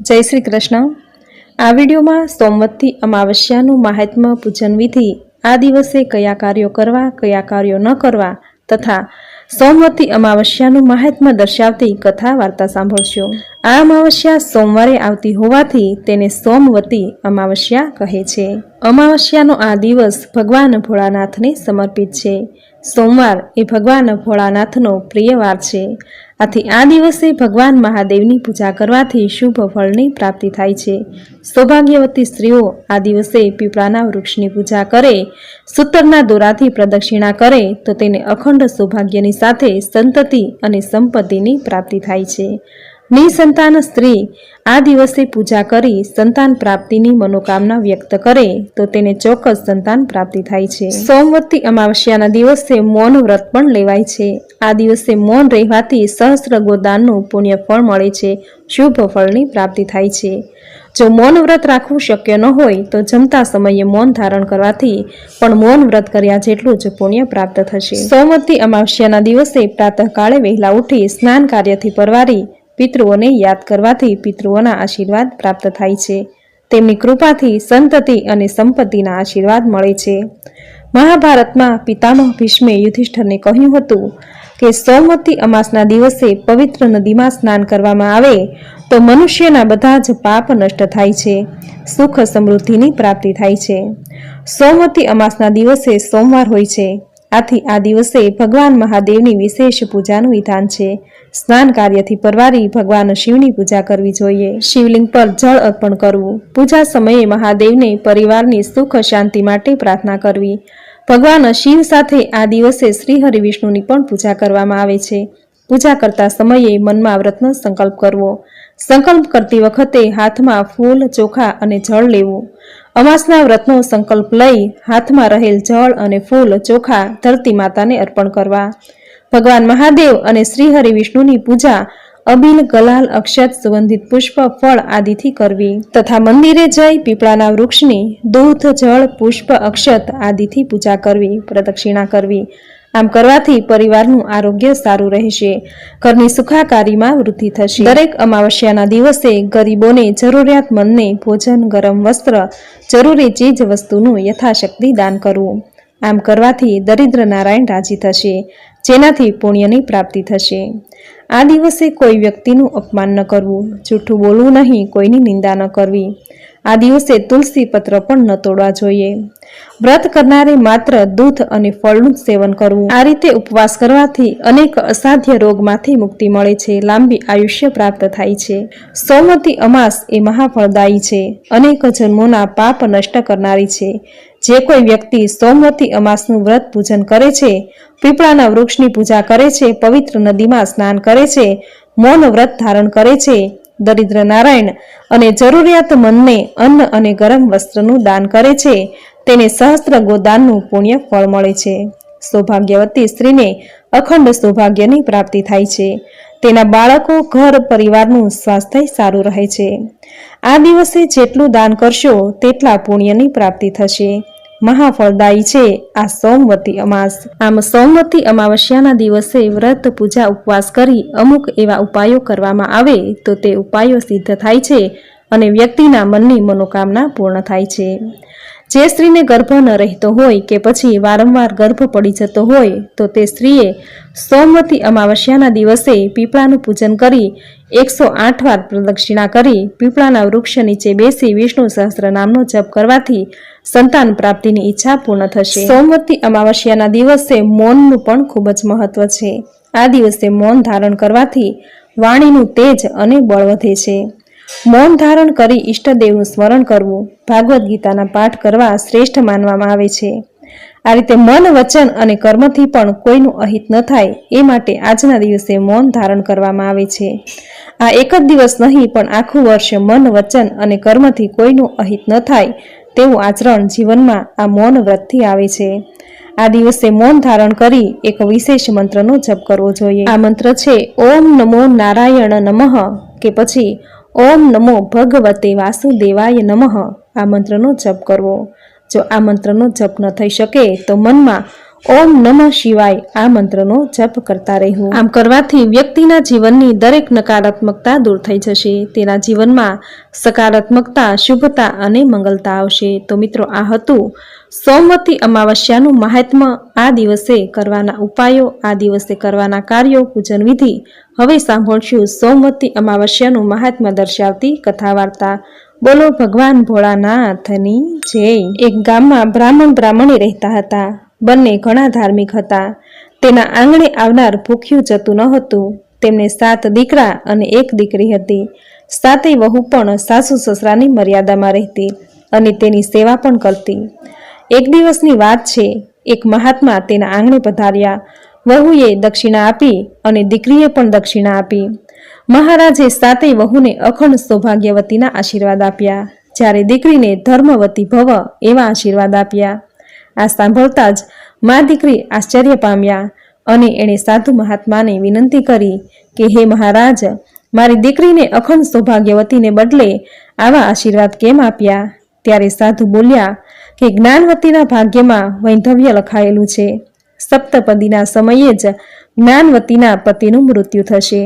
जय श्री कृष्ण। आ विडियो में सोमवती अमावस्याનું महात्म्य पूजन विधि, आ दिवसे कया कार्यों करवा कया कार्यों न करवा तथा सोमवती अमावस्याનું महात्म्य दर्शावती कथा वार्ता सांभळशो। आ अमावस्या सोमवारे आवती होवाथी तेने सोमवती अमावस्या कहे छे। अमावस्यानो आ दिवस भगवान भोळानाथने समर्पित छे। सोमवार ए भगवान भोळानाथनो प्रिय वार छे। आथी आ दिवसे भगवान महादेवनी पूजा करवाथी शुभ फळनी प्राप्ति थाय छे। सौभाग्यवती स्त्रीओ आ दिवसे पीपळाना वृक्षनी पूजा करे, सूतરના દોરાથી પ્રદક્ષિણા કરે તો તેને અખંડ સૌભાગ્યની સાથે સંતતિ અને સંપત્તિની પ્રાપ્તિ થાય છે। નિસંતાન સ્ત્રી આ દિવસે પૂજા કરી સંતાન પ્રાપ્તિની મનોકામના વ્યક્ત કરે તો તેને ચોક્કસ સંતાન પ્રાપ્તિ થાય છે। સોમવતી અમાવસ્યાના દિવસે મૌન વ્રત પણ લેવાય છે। આ દિવસે મૌન રહેવાથી સહસ્ત્ર ગોદાનનું પુણ્ય ફળ મળે છે, શુભ ફળની પ્રાપ્તિ થાય છે। જો મૌન વ્રત રાખવું શક્ય ન હોય તો જમતા સમયે મૌન ધારણ કરવાથી પણ મૌન વ્રત કર્યા જેટલું જ પુણ્ય પ્રાપ્ત થશે। સોમવતી અમાવસ્યાના દિવસે પ્રાતઃકાળે વહેલા ઉઠી સ્નાન કાર્યથી પરવારી પિતૃઓને યાદ કરવાથી પિતૃઓના આશીર્વાદ પ્રાપ્ત થાય છે। તેમની કૃપાથી સંતતિ અને સંપત્તિના આશીર્વાદ મળે છે। મહાભારતમાં પિતામહ ભીષ્મે યુધિષ્ઠરને કહ્યું હતું કે સોમવતી અમાસના દિવસે પવિત્ર નદીમાં સ્નાન કરવામાં આવે તો મનુષ્યના બધા જ પાપ નષ્ટ થાય છે, સુખ સમૃદ્ધિની પ્રાપ્તિ થાય છે। સોમવતી અમાસના દિવસે સોમવાર હોય છે, આથી આ દિવસે ભગવાન મહાદેવની વિશેષ પૂજાનું વિધાન છે। સ્નાન કાર્યથી પરવારી ભગવાન શિવની પૂજા કરવી જોઈએ। શિવલિંગ પર જળ અર્પણ કરવું, પૂજા સમયે મહાદેવને પરિવારની સુખ શાંતિ માટે પ્રાર્થના કરવી। ભગવાન શિવ સાથે આ દિવસે શ્રી હરિ વિષ્ણુની પણ પૂજા કરવામાં આવે છે। પૂજા કરતા સમયે મનમાં વ્રતનો સંકલ્પ કરવો। સંકલ્પ કરતી વખતે હાથમાં ફૂલ, ચોખા અને જળ લેવું। અમાસના વ્રતનો સંકલ્પ લઈ હાથમાં રહેલ જળ અને ફૂલ, ચોખા ધરતી માતાને અર્પણ કરવા। ભગવાન મહાદેવ અને શ્રી હરિ વિષ્ણુની પૂજા અબીલ, ગલાલ, અક્ષત, સુગંધિત પુષ્પ, ફળ આદિથી કરવી તથા મંદિરે જઈ પીપળાના વૃક્ષની દૂધ, જળ, પુષ્પ, અક્ષત આદિથી પૂજા કરવી, પ્રદક્ષિણા કરવી। આમ કરવાથી પરિવારનું આરોગ્ય સારું રહેશે, ઘરની સુખાકારીમાં વૃદ્ધિ થશે। દરેક અમાવસ્યાના દિવસે ગરીબોને, જરૂરિયાતમંદને ભોજન, ગરમ વસ્ત્ર, જરૂરી ચીજ વસ્તુનું યથાશક્તિ દાન કરવું। આમ કરવાથી દરિદ્ર નારાયણ રાજી થશે, જેનાથી પુણ્યની પ્રાપ્તિ થશે। આ દિવસે કોઈ વ્યક્તિનું અપમાન ન કરવું, જૂઠું બોલવું નહીં, કોઈની નિંદા ન કરવી। આ દિવસે તુલસી પત્ર પણ ન તોડવા જોઈએ। વ્રત કરનારે માત્ર દૂધ અને ફળનું જ સેવન કરવું। આ રીતે ઉપવાસ કરવાથી અનેક અસાધ્ય રોગમાંથી મુક્તિ મળે છે, લાંબી આયુષ્ય પ્રાપ્ત થાય છે। સોમવતી અમાસ એ મહાફળદાયી છે, અનેક જન્મોના પાપ નષ્ટ કરનારી છે। જે કોઈ વ્યક્તિ સોમવતી અમાસનું વ્રત પૂજન કરે છે, પીપળાના વૃક્ષની પૂજા કરે છે, પવિત્ર નદીમાં સ્નાન કરે છે, મૌન વ્રત ધારણ કરે છે, દરિદ્ર નારાયણ અને જરૂરિયાતમંદને અન્ન અને ગરમ વસ્ત્રનું દાન કરે છે, તેને સહસ્ત્ર ગોદાનનું પુણ્ય ફળ મળે છે। સૌભાગ્યવતી સ્ત્રીને અખંડ સૌભાગ્યની પ્રાપ્તિ થાય છે, તેના બાળકો, ઘર પરિવારનું સ્વાસ્થ્ય સારું રહે છે। આ દિવસે જેટલું દાન કરશો તેટલા પુણ્યની પ્રાપ્તિ થશે। મહાફળદાયી છે આ સોમવતી અમાસ। આમ સોમવતી અમાવસ્યાના દિવસે વ્રત, પૂજા, ઉપવાસ કરી અમુક એવા ઉપાયો કરવામાં આવે તો તે ઉપાયો સિદ્ધ થાય છે અને વ્યક્તિના મનની મનોકામના પૂર્ણ થાય છે। જે સ્ત્રીને ગર્ભ ન રહેતો હોય કે પછી વારંવાર ગર્ભ પડી જતો હોય તો તે સ્ત્રીએ સોમવતી અમાવસ્યાના દિવસે પીપળાનું પૂજન કરી 108 વાર પ્રદક્ષિણા કરી પીપળાના વૃક્ષ નીચે બેસી વિષ્ણુ સહસ્ત્ર નામનો જપ કરવાથી સંતાન પ્રાપ્તિની ઈચ્છા પૂર્ણ થશે। સોમવતી અમાવસ્યાના દિવસે મૌનનું પણ ખૂબ જ મહત્વ છે। આ દિવસે મૌન ધારણ કરવાથી વાણીનું તેજ અને બળ વધે છે। મૌન ધારણ કરી ઈષ્ટદેવનું સ્મરણ કરવું, ભાગવદ્ ગીતાના પાઠ કરવા શ્રેષ્ઠ માનવામાં આવે છે। આ રીતે મન, વચન અને કર્મથી પણ કોઈનું અહિત ન થાય એ માટે આજના દિવસે મૌન ધારણ કરવામાં આવે છે। આ એક જ દિવસ નહીં પણ આખું વર્ષ મન, વચન અને કર્મથી કોઈનું અહિત ન થાય તેવું આચરણ જીવનમાં આ મૌન વ્રતથી આવે છે। આ દિવસે મૌન ધારણ કરી એક વિશેષ મંત્રનો જપ કરવો જોઈએ। આ મંત્ર છે ઓમ નમો નારાયણ નમઃ કે પછી ઓમ નમો ભગવતે વાસુદેવાય નમઃ। આ મંત્રનો જપ કરવો। જો આ મંત્રનો જપ ન થઈ શકે તો મનમાં ઓમ નમઃ શિવાય આ મંત્રનો જપ કરતા રહેવું. આમ કરવાથી વ્યક્તિના જીવનની દરેક નકારાત્મકતા દૂર થઈ જશે. તેના જીવનમાં સકારાત્મકતા, શુભતા અને મંગલતા આવશે. તો મિત્રો, આ હતું સોમવતી અમાવસ્યાનું મહાત્મ્ય, આ દિવસે કરવાના ઉપાયો, આ દિવસે કરવાના કાર્યો, પૂજન વિધિ. હવે સાંભળશું સોમવતી અમાવસ્યાનું મહાત્મ્ય દર્શાવતી કથા વાર્તા. બોલો ભગવાન ભોળાનાથની જય. એક ગામમાં બ્રાહ્મણી રહેતા હતા. બંને ઘણા ધાર્મિક હતા. તેના આંગણે આવનાર ભૂખ્યું જતું ન હતું. તેમને 7 દીકરા અને 1 દીકરી હતી. 7 વહુ પણ સાસુ સસરાની મર્યાદામાં રહેતી અને તેની સેવા પણ કરતી. એક દિવસની વાત છે, એક મહાત્મા તેના આંગણે પધાર્યા. વહુએ દક્ષિણા આપી અને દીકરીએ પણ દક્ષિણા આપી. મહારાજે 7 વહુને અખંડ સૌભાગ્યવતીના આશીર્વાદ આપ્યા, જ્યારે દીકરીને ધર્મવતી ભવ એવા આશીર્વાદ આપ્યા. આ સાંભળતા જ મા દીકરી આશ્ચર્ય પામ્યા અને એણે સાધુ મહાત્માને વિનંતી કરી કે હે મહારાજ, મારી દીકરીને અખંડ સૌભાગ્યવતીને બદલે આવા આશીર્વાદ કેમ આપ્યા? ત્યારે સાધુ બોલ્યા કે જ્ઞાનવતીના ભાગ્યમાં વૈંધવ્ય લખાયેલું છે. સપ્તપદીના સમયે જ જ્ઞાનવતીના પતિનું મૃત્યુ થશે.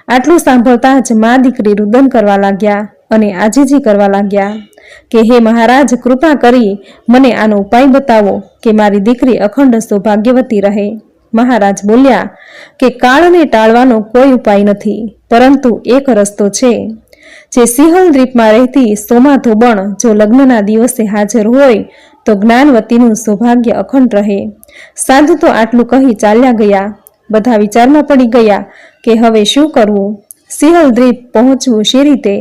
આટલું સાંભળતા જ મા દીકરી રુદન કરવા લાગ્યા અને આજીજી કરવા લાગ્યા કે હે મહારાજ, કૃપા કરી મને આનો ઉપાય બતાવો કે મારી દીકરી અખંડ સૌભાગ્યવતી રહે. મહારાજ બોલ્યા કે કાળને ટાળવાનો કોઈ ઉપાય નથી, પરંતુ એક રસ્તો છે. જે સિંહલ દ્વીપમાં રહેતી સોમા ધોબણ જો લગ્નના દિવસે હાજર હોય તો જ્ઞાનવતીનું સૌભાગ્ય અખંડ રહે. સાધુ તો આટલું કહી ચાલ્યા ગયા. બધા વિચારમાં પડી ગયા કે હવે શું કરવું? સિંહલ દ્વીપ પહોંચવું શી રીતે?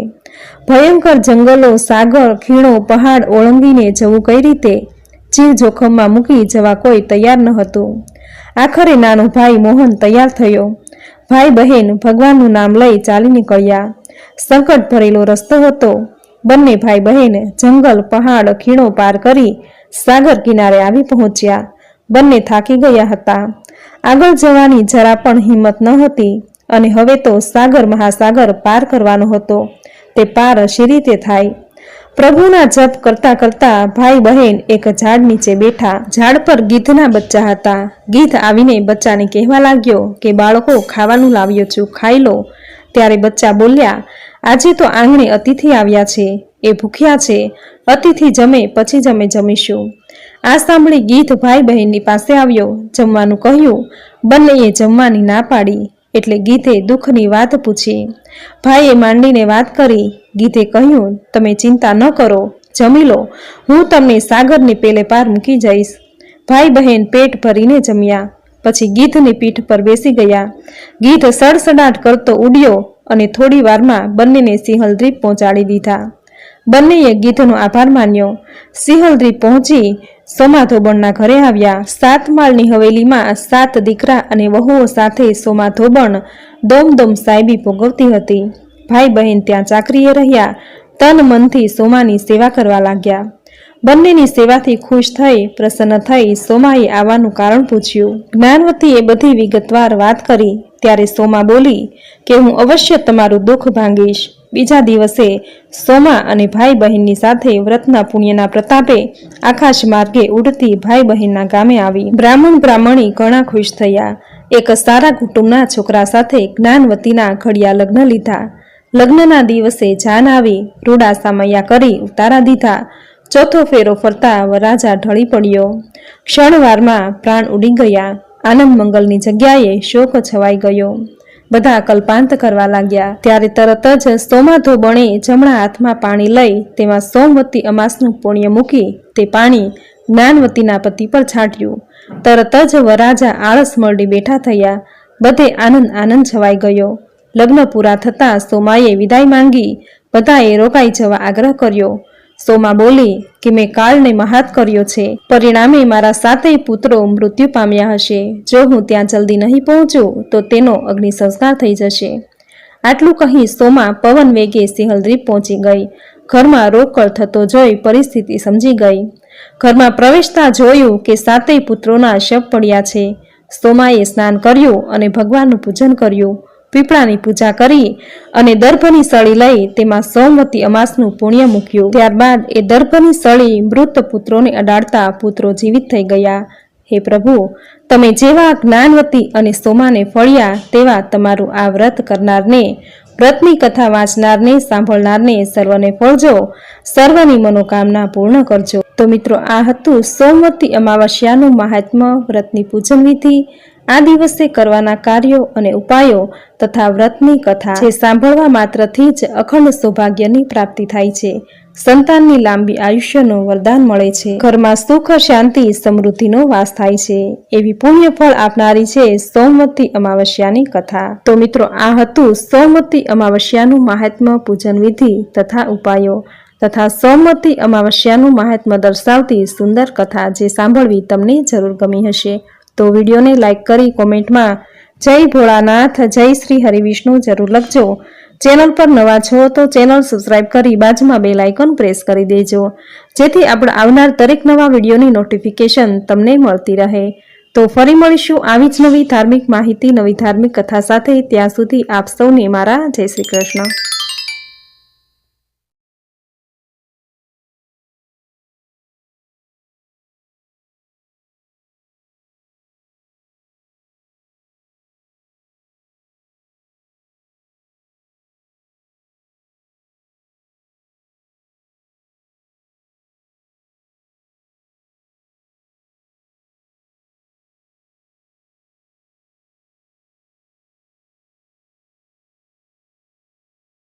ભયંકર જંગલો, સાગર, ખીણો, પહાડ ઓળંગીને જવું કઈ રીતે? જીવ જોખમમાં મૂકી જવા કોઈ તૈયાર ન હતું. આખરે નાનો ભાઈ મોહન તૈયાર થયો. ભાઈ બહેન ભગવાનનું નામ લઈ ચાલી નીકળ્યા. સંકટ ભરેલો રસ્તો હતો. બંને ભાઈ બહેન જંગલ, પહાડ, ખીણો પાર કરી સાગર કિનારે આવી પહોંચ્યા. બંને થાકી ગયા હતા. આગળ જવાની જરા પણ હિંમત ન હતી અને હવે તો સાગર મહાસાગર પાર કરવાનો હતો. તે પાર શી રીતે થાય? પ્રભુના જપ કરતા કરતા ભાઈ બહેન એક ઝાડ નીચે બેઠા. ઝાડ પર ગીધના બચ્ચા હતા. ગીધ આવીને બચ્ચાને કહેવા લાગ્યો કે બાળકો, ખાવાનું લાવ્યો છું, ખાઈ લો. ત્યારે બચ્ચા બોલ્યા, આજે તો આંગણે અતિથિ આવ્યા છે, એ ભૂખ્યા છે. અતિથિ જમે પછી જ અમે જમીશું. આ સાંભળી ગીધ ભાઈ બહેનની પાસે આવ્યો. જમવાનું કહ્યું. બંનેએ જમવાની ના પાડી. એટલે ગીધે દુઃખની વાત પૂછી. ભાઈએ માંડીને વાત કરી. ગીધે કહ્યું, તમે ચિંતા ન કરો, જમી લો, હું તમને સાગરની પેલે પાર મૂકી જઈશ. ભાઈ બહેન પેટ ભરીને જમ્યા. પછી ગીધની પીઠ પર બેસી ગયા. ગીધ સડસડાટ કરતો ઉડ્યો અને થોડી વારમાં બંનેને સિંહલ દ્વીપ પહોંચાડી દીધા. બંનેએ ગીધનો આભાર માન્યો. સિંહલ દ્વીપ પહોંચી સોમા ધોબણના ઘરે આવ્યા. 7 માળની હવેલીમાં 7 દીકરા અને વહુઓ સાથે સોમા ધોબણ દોમ સાહેબી ભોગવતી હતી. ભાઈ બહેન ત્યાં ચાકરીએ રહ્યા. તન મનથી સોમાની સેવા કરવા લાગ્યા. બંનેની સેવાથી ખુશ થઈ, પ્રસન્ન થઈ સોમાએ આવવાનું કારણ પૂછ્યું. જ્ઞાનવતીએ બધી વિગતવાર વાત કરી. ત્યારે સોમા બોલી કે હું અવશ્ય તમારું દુઃખ ભાંગીશ. બીજા દિવસે સોમા અને ભાઈ બહેનની સાથે વ્રતના પુણ્યના પ્રતાપે આકાશ માર્ગે ઉડતી ભાઈ બહેનના ગામે આવી. બ્રાહ્મણી ઘણા ખુશ થયા. એક સારા કુટુંબના છોકરા સાથે જ્ઞાનવતીના ઘડિયા લગ્ન લીધા. લગ્નના દિવસે જાન આવી. રૂડા સામૈયા કરી ઉતારા દીધા. ચોથો ફેરો ફરતા વરરાજા ઢળી પડ્યો. ક્ષણવારમાં પ્રાણ ઉડી ગયા. આનંદ મંગલની જગ્યાએ શોક છવાઈ ગયો. બધા કલ્પાંત કરવા લાગ્યા. ત્યારે તરત જ સોમા ધોબણે જમણા હાથમાં પાણી લઈ તેમાં સોમવતી અમાસનું પુણ્ય મૂકી તે પાણી જ્ઞાનવતીના પતિ પર છાંટ્યું. તરત જ વરરાજા આળસ મરડી બેઠા થયા. બધે આનંદ છવાઈ ગયો. લગ્ન પૂરા થતાં સોમાએ વિદાય માંગી. બધાએ રોકાઈ જવા આગ્રહ કર્યો. સોમા બોલી કે મેં કાળને મહાત કર્યો છે, પરિણામે મારા 7 પુત્રો મૃત્યુ પામ્યા હશે. જો હું ત્યાં જલ્દી નહીં પહોંચું તો તેનો અગ્નિ સંસ્કાર થઈ જશે. આટલું કહી સોમા પવન વેગે સિંહલ દ્વીપ પહોંચી ગઈ. ઘરમાં રોકડ થતો જોઈ પરિસ્થિતિ સમજી ગઈ. ઘરમાં પ્રવેશતા જોયું કે 7 પુત્રોના શબ પડ્યા છે. સોમાએ સ્નાન કર્યું અને ભગવાનનું પૂજન કર્યું. પીપળાની પૂજા કરી અને દર્ભની સળી લઈ તેમાં સોમવતી અમાસનું પુણ્ય મૂક્યું. ત્યારબાદ એ દર્ભની સળી મૃત પુત્રોને અડાડતા પુત્રો જીવિત થઈ ગયા. હે પ્રભુ, તમે જેવા જ્ઞાનવતી અને સોમાને ફળ્યા તેવા તમારું આ વ્રત કરનારને, વ્રતની કથા વાંચનારને, સાંભળનારને સર્વને ફળજો, સર્વની મનોકામના પૂર્ણ કરજો. તો મિત્રો, આ હતું સોમવતી અમાવસ્યાનું મહાત્મ્ય, વ્રતની પૂજન વિધિ, આ દિવસે કરવાના કાર્યો અને ઉપાયો તથા વ્રતની કથા, જે સાંભળવા માત્રથી જ અખંડ સૌભાગ્યની પ્રાપ્તિ થાય છે. સંતાનની લાંબી આયુષ્યનું વરદાન મળે છે. ઘરમાં સુખ, શાંતિ, સમૃદ્ધિનો વાસ થાય છે. એવી પુણ્ય ફળ આપનારી છે સોમવતી અમાવસ્યાની કથા. તો મિત્રો, આ હતું સોમવતી અમાવસ્યાનું મહાત્મ્ય, પૂજન વિધિ તથા ઉપાયો તથા સોમવતી અમાવસ્યાનું મહાત્મ્ય દર્શાવતી સુંદર કથા, જે સાંભળવી તમને જરૂર ગમી હશે. તો વિડીયોને લાઈક કરી કોમેન્ટમાં જય ભોળાનાથ, જય શ્રી હરિવિષ્ણુ જરૂર લખજો. ચેનલ પર નવા છો તો ચેનલ સબસ્ક્રાઇબ કરી બાજુમાં બેલ આઇકોન પ્રેસ કરી દેજો, જેથી આપણે આવનાર દરેક નવા વિડીયોની નોટિફિકેશન તમને મળતી રહે. તો ફરી મળીશું આવી જ નવી ધાર્મિક માહિતી, નવી ધાર્મિક કથા સાથે. ત્યાં સુધી આપ સૌને મારા જય શ્રી કૃષ્ણ.